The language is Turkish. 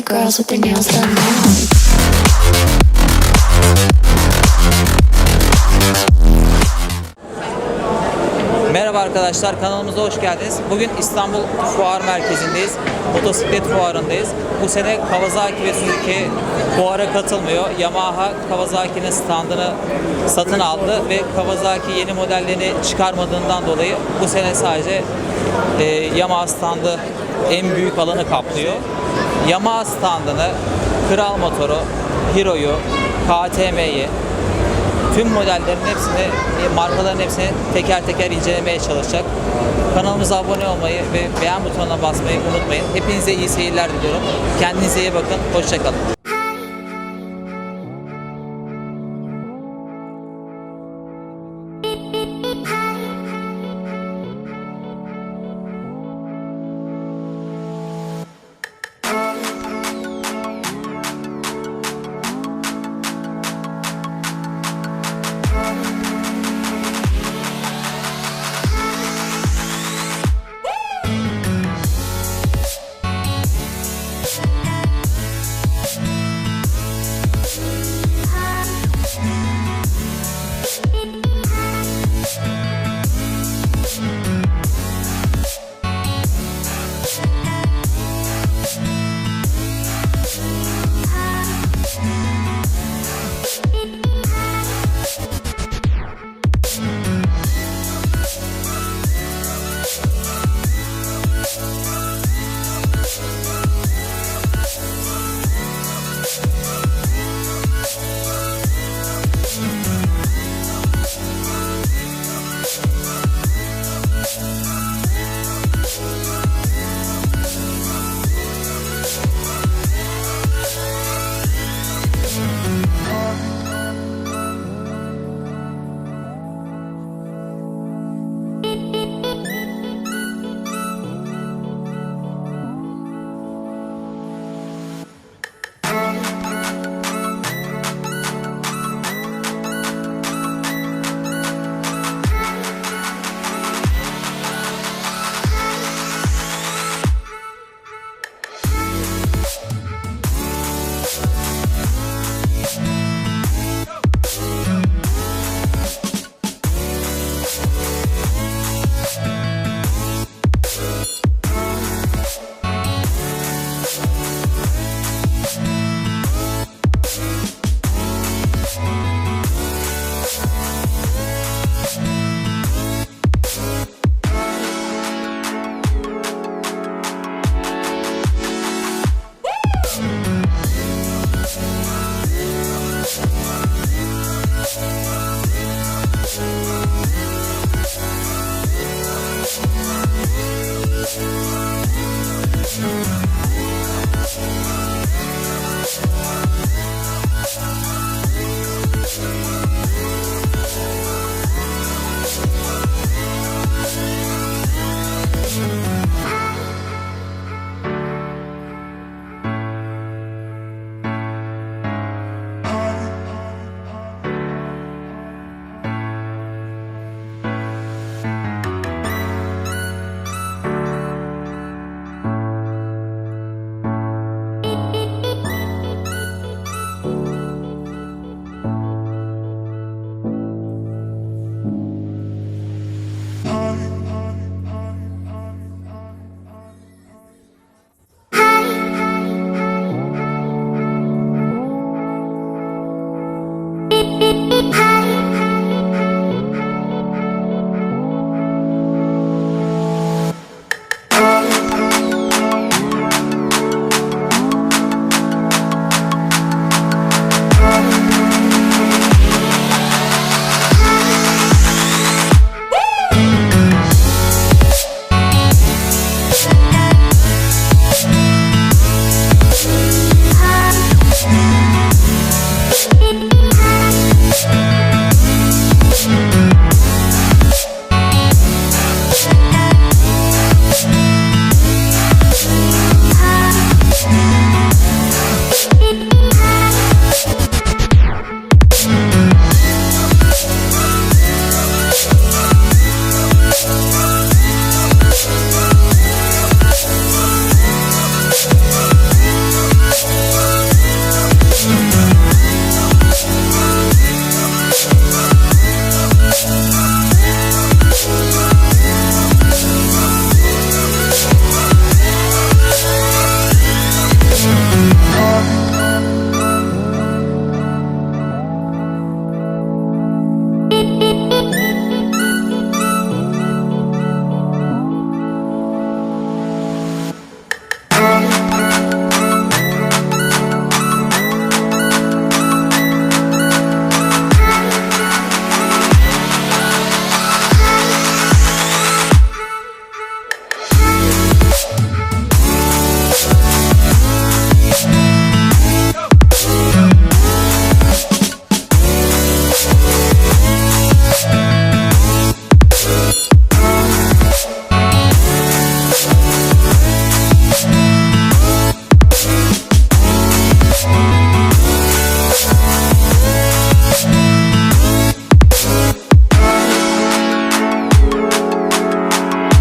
girls with their nails done now. Merhaba arkadaşlar, kanalımıza hoş geldiniz. Bugün İstanbul Fuar Merkezindeyiz. Motosiklet fuarındayız. Bu sene Kawasaki ve Suzuki fuara katılmıyor. Yamaha Kawasaki'nin standını satın aldı ve Kawasaki yeni modellerini çıkarmadığından dolayı bu sene sadece Yamaha standı en büyük alanı kaplıyor. Yamaha standını Kral Motoru, Hero'yu, KTM'yi, tüm modellerin hepsini, markaların hepsini teker teker incelemeye çalışacak. Kanalımıza abone olmayı ve beğen butonuna basmayı unutmayın. Hepinize iyi seyirler diliyorum. Kendinize iyi bakın. Hoşça kalın.